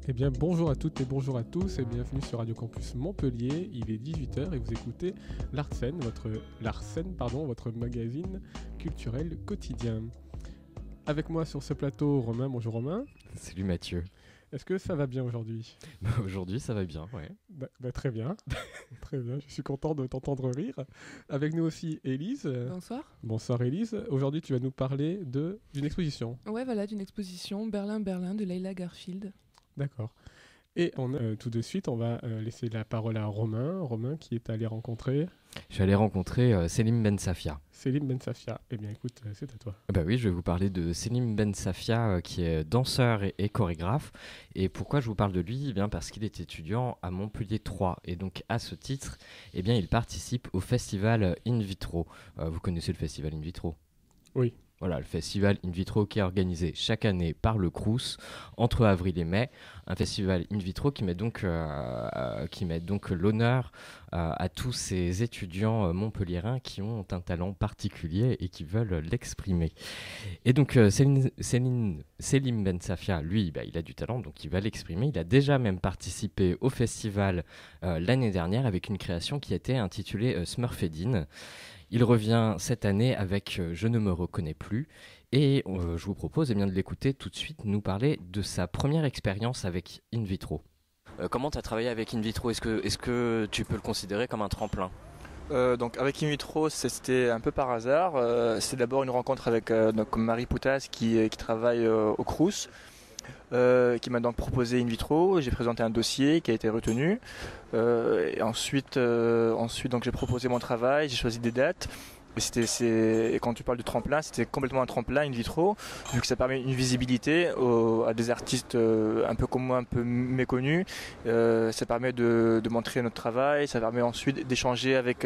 Eh bien, bonjour à toutes et bonjour à tous et bienvenue sur Radio Campus Montpellier. Il est 18h et vous écoutez l'Artsen, votre magazine culturel quotidien. Avec moi sur ce plateau, Romain. Bonjour Romain. Salut Mathieu. Est-ce que ça va bien aujourd'hui ? Aujourd'hui, ça va bien, ouais. Très bien, très bien. Je suis content de t'entendre rire. Avec nous aussi Élise. Bonsoir. Bonsoir Élise. Aujourd'hui, tu vas nous parler d'une exposition. Ouais, voilà, d'une exposition Berlin de Leila Garfield. D'accord. Et tout de suite, on va laisser la parole à Romain. Romain qui est allé rencontrer... Je suis allé rencontrer Selim Ben Safia. Selim Ben Safia. Eh bien écoute, c'est à toi. Bah oui, je vais vous parler de Selim Ben Safia qui est danseur et chorégraphe. Et pourquoi je vous parle de lui ? Eh bien parce qu'il est étudiant à Montpellier 3. Et donc à ce titre, eh bien, il participe au festival In Vitro. Vous connaissez le festival In Vitro ? Oui. Voilà, le festival In Vitro qui est organisé chaque année par le Crous entre avril et mai. Un festival In Vitro qui met donc l'honneur à tous ces étudiants montpelliérains qui ont un talent particulier et qui veulent l'exprimer. Et donc Selim Ben Safia, lui, il a du talent, donc il va l'exprimer. Il a déjà même participé au festival l'année dernière avec une création qui a été intitulée Smurfedine. Il revient cette année avec Je ne me reconnais plus et je vous propose de l'écouter tout de suite nous parler de sa première expérience avec In Vitro. Comment tu as travaillé avec In Vitro ? Est-ce que tu peux le considérer comme un tremplin ? Donc avec In Vitro, c'était un peu par hasard. C'est d'abord une rencontre avec Marie Poutas qui travaille au Crous. Qui m'a donc proposé In Vitro. J'ai présenté un dossier qui a été retenu. Et ensuite donc j'ai proposé mon travail, j'ai choisi des dates. Et quand tu parles de tremplin, c'était complètement un tremplin In Vitro, vu que ça permet une visibilité à des artistes un peu comme moi, un peu méconnus. Ça permet de montrer notre travail, ça permet ensuite d'échanger avec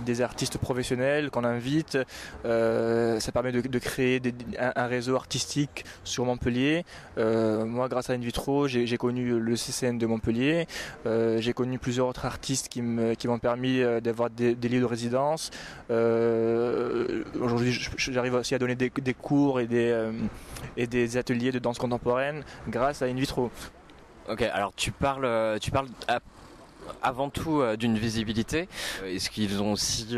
des artistes professionnels qu'on invite. Ça permet de créer un réseau artistique sur Montpellier. Moi, grâce à In Vitro, j'ai connu le CCN de Montpellier. J'ai connu plusieurs autres artistes qui m'ont permis d'avoir des lieux de résidence. Aujourd'hui, j'arrive aussi à donner des cours et des ateliers de danse contemporaine grâce à In Vitro. Ok, alors tu parles avant tout d'une visibilité. Est-ce qu'ils ont aussi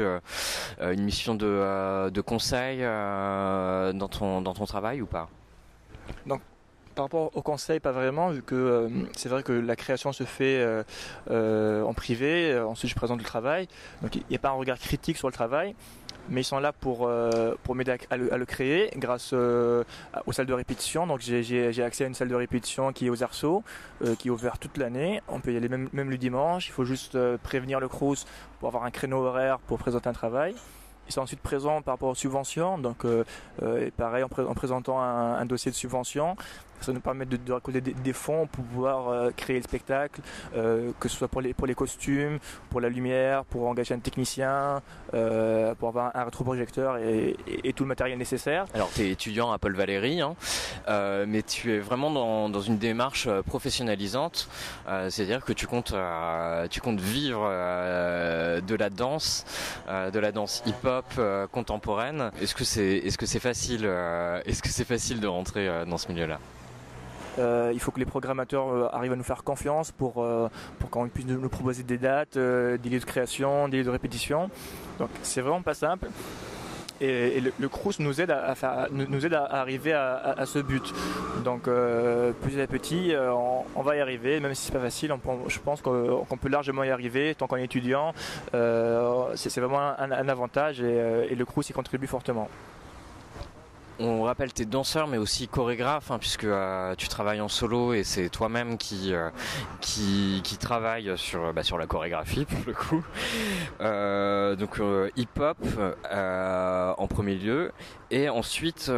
une mission de conseil dans ton travail ou pas ? Donc, par rapport au conseil, pas vraiment, vu que c'est vrai que la création se fait en privé. Ensuite, je présente le travail. Donc, il n'y a pas un regard critique sur le travail. Mais ils sont là pour m'aider à le créer grâce aux salles de répétition. Donc j'ai accès à une salle de répétition qui est aux Arceaux, qui est ouverte toute l'année. On peut y aller même le dimanche. Il faut juste prévenir le Crous pour avoir un créneau horaire pour présenter un travail. Ils sont ensuite présents par rapport aux subventions. Donc pareil, en présentant un dossier de subvention, ça nous permet de récolter des fonds pour pouvoir créer le spectacle, que ce soit pour les costumes, pour la lumière, pour engager un technicien, pour avoir un rétroprojecteur et tout le matériel nécessaire. Alors tu es étudiant à Paul Valéry, mais tu es vraiment dans une démarche professionnalisante, c'est-à-dire que tu comptes vivre de la danse hip-hop contemporaine. Est-ce que c'est facile de rentrer dans ce milieu-là ? Il faut que les programmateurs arrivent à nous faire confiance pour qu'on puisse nous proposer des dates, des lieux de création, des lieux de répétition. Donc c'est vraiment pas simple. Et le Crous nous aide à arriver à ce but. Donc petit à petit, on va y arriver, même si c'est pas facile. Je pense qu'on peut largement y arriver tant qu'on est étudiant. C'est vraiment un avantage et le Crous y contribue fortement. On rappelle tes danseurs mais aussi chorégraphe puisque tu travailles en solo et c'est toi-même qui travaille sur la chorégraphie pour le coup. Donc hip-hop en premier lieu et ensuite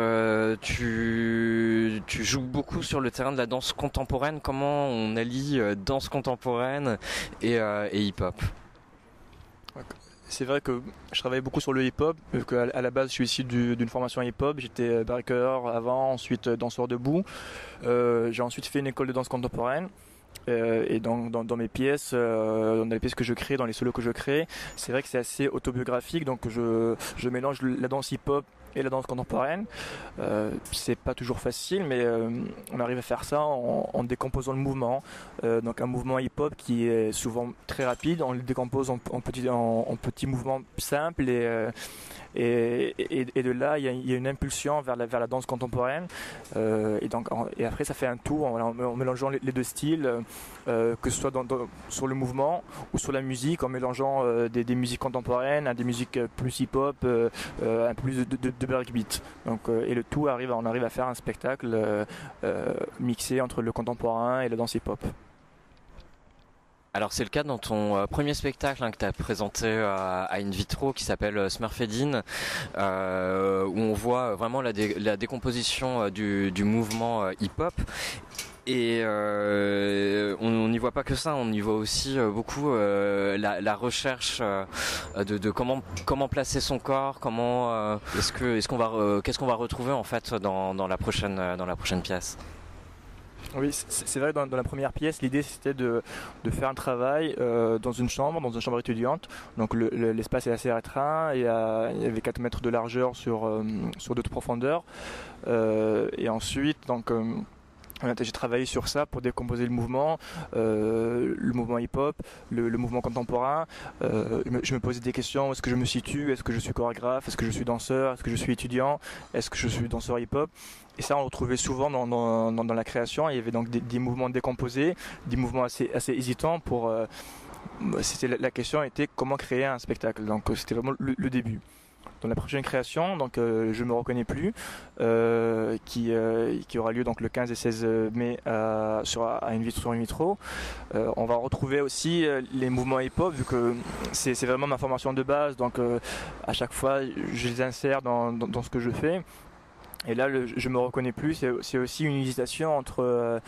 tu joues beaucoup sur le terrain de la danse contemporaine. Comment on allie danse contemporaine et hip-hop ? C'est vrai que je travaille beaucoup sur le hip-hop, vu qu'à la base je suis issu d'une formation hip-hop, j'étais breaker avant, ensuite danseur debout. J'ai ensuite fait une école de danse contemporaine. Et dans mes pièces, dans les pièces que je crée, dans les solos que je crée, c'est vrai que c'est assez autobiographique, donc je mélange la danse hip-hop et la danse contemporaine. C'est pas toujours facile, mais on arrive à faire ça en décomposant le mouvement. Donc un mouvement hip-hop qui est souvent très rapide, on le décompose en petits mouvements simples et de là, il y a une impulsion vers la danse contemporaine. Et après, ça fait un tout en mélangeant les deux styles, que ce soit sur le mouvement ou sur la musique, en mélangeant des musiques contemporaines à des musiques plus hip-hop, un peu plus de breakbeat. Et le tout, on arrive à faire un spectacle mixé entre le contemporain et la danse hip-hop. Alors c'est le cas dans ton premier spectacle que tu as présenté à In Vitro qui s'appelle Smurfedin, où on voit vraiment la décomposition du mouvement hip-hop. Et on n'y voit pas que ça, on y voit aussi beaucoup la recherche de comment placer son corps, qu'est-ce qu'on va retrouver en fait dans la prochaine pièce. Oui, c'est vrai, dans la première pièce, l'idée c'était de faire un travail dans une chambre étudiante. Donc l'espace est assez restreint, il y avait 4 mètres de largeur sur 2 de profondeur. Et ensuite, j'ai travaillé sur ça pour décomposer le mouvement hip-hop, le mouvement contemporain. Je me posais des questions, où est-ce que je me situe, est-ce que je suis chorégraphe, est-ce que je suis danseur, est-ce que je suis étudiant, est-ce que je suis danseur hip-hop. Et ça, on le retrouvait souvent dans la création. Il y avait donc des mouvements décomposés, des mouvements assez hésitants. La question était comment créer un spectacle. Donc c'était vraiment le début. Dans la prochaine création, je me reconnais plus, qui aura lieu donc le 15 et 16 mai à In Vitro. On va retrouver aussi les mouvements hip-hop, vu que c'est vraiment ma formation de base. Donc à chaque fois, je les insère dans ce que je fais. Et là, je me reconnais plus. C'est aussi une hésitation entre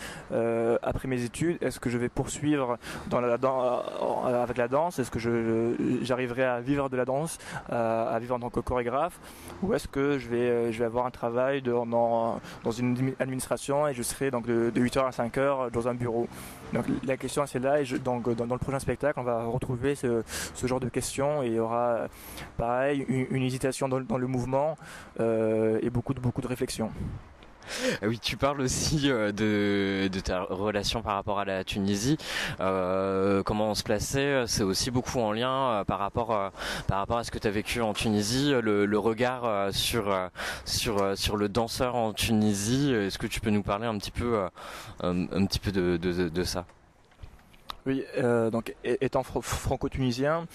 après mes études, est-ce que je vais poursuivre avec la danse, est-ce que j'arriverai à vivre de la danse, à vivre en tant que chorégraphe, ou est-ce que je vais avoir un travail dans une administration et je serai donc de 8h à 5h dans un bureau. Donc la question c'est là, et dans le prochain spectacle, on va retrouver ce genre de questions, et il y aura pareil une hésitation dans le mouvement et beaucoup de réflexion. Oui, tu parles aussi de ta relation par rapport à la Tunisie. Comment on se plaçait, c'est aussi beaucoup en lien par rapport à ce que tu as vécu en Tunisie, le regard sur le danseur en Tunisie. Est-ce que tu peux nous parler un petit peu de ça? Oui, donc étant franco-tunisien,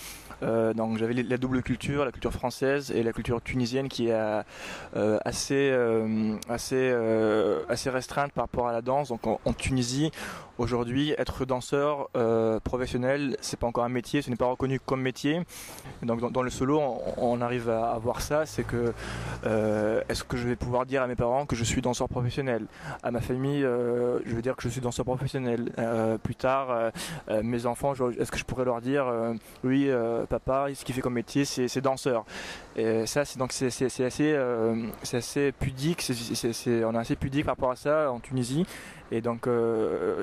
donc j'avais la double culture, la culture française et la culture tunisienne qui est assez restreinte par rapport à la danse. Donc en Tunisie, aujourd'hui, être danseur professionnel, c'est pas encore un métier, ce n'est pas reconnu comme métier. Et donc dans le solo, on arrive à voir ça, c'est que est-ce que je vais pouvoir dire à mes parents que je suis danseur professionnel? À ma famille, je veux dire que je suis danseur professionnel. Plus tard, mes enfants, est-ce que je pourrais leur dire oui, papa, ce qu'il fait comme métier, c'est danseur. Et ça, c'est assez pudique, on est assez pudique par rapport à ça en Tunisie. Et donc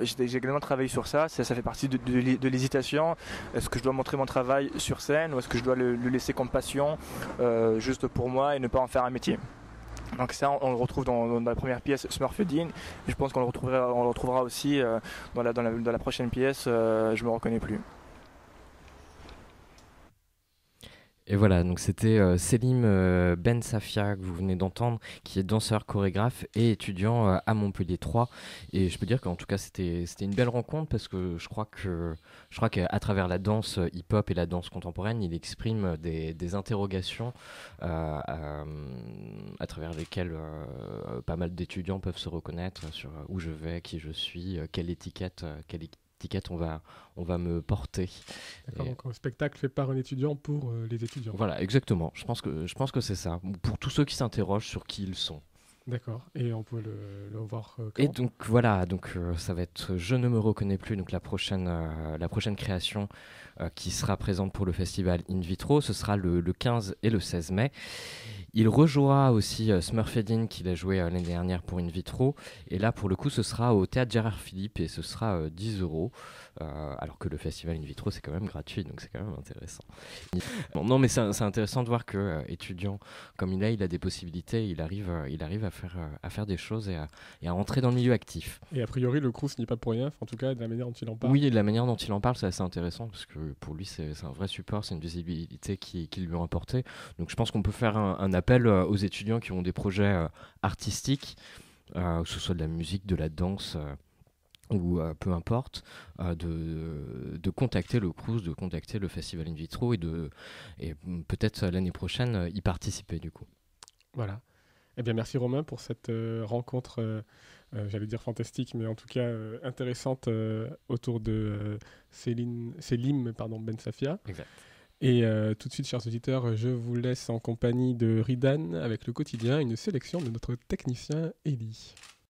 j'ai également travaillé sur ça fait partie de l'hésitation. Est-ce que je dois montrer mon travail sur scène, ou est-ce que je dois le laisser comme passion, juste pour moi, et ne pas en faire un métier? Donc ça, on le retrouve dans la première pièce Smurfedin, et je pense qu'on le retrouvera aussi dans la prochaine pièce Je me reconnais plus. Et voilà, donc c'était Selim Ben Safia que vous venez d'entendre, qui est danseur, chorégraphe et étudiant à Montpellier 3. Et je peux dire qu'en tout cas c'était une belle rencontre, parce que je crois qu'à travers la danse hip-hop et la danse contemporaine, il exprime des interrogations à travers lesquelles pas mal d'étudiants peuvent se reconnaître sur où je vais, qui je suis, quelle étiquette on va me porter. D'accord, donc un spectacle fait par un étudiant pour les étudiants. Voilà, exactement. Je pense que c'est ça. Pour tous ceux qui s'interrogent sur qui ils sont. D'accord. Et on peut le voir Et quand? donc voilà, ça va être Je ne me reconnais plus, donc la prochaine création qui sera présente pour le festival In Vitro, ce sera le 15 et le 16 mai. Il rejouera aussi Smurfedin qu'il a joué l'année dernière pour In Vitro. Et là, pour le coup, ce sera au théâtre Gérard Philippe et ce sera 10 euros. Alors que le festival In Vitro, c'est quand même gratuit, donc c'est quand même intéressant. Bon, non, mais c'est intéressant de voir que étudiant comme il a des possibilités, il arrive à faire des choses et à entrer dans le milieu actif. Et a priori, le Crous n'y est pas pour rien. Enfin, en tout cas, de la manière dont il en parle. Oui, et de la manière dont il en parle, c'est assez intéressant parce que pour lui, c'est un vrai support, c'est une visibilité qui lui est apportée. Donc je pense qu'on peut faire un appel aux étudiants qui ont des projets artistiques, que ce soit de la musique, de la danse ou peu importe, de contacter le Crous, de contacter le Festival In Vitro et peut-être l'année prochaine y participer du coup. Voilà. Eh bien, merci Romain pour cette rencontre, j'allais dire fantastique, mais en tout cas intéressante autour de Selim Ben Safia. Exact. Et tout de suite, chers auditeurs, je vous laisse en compagnie de Ridan avec le quotidien, une sélection de notre technicien Eli.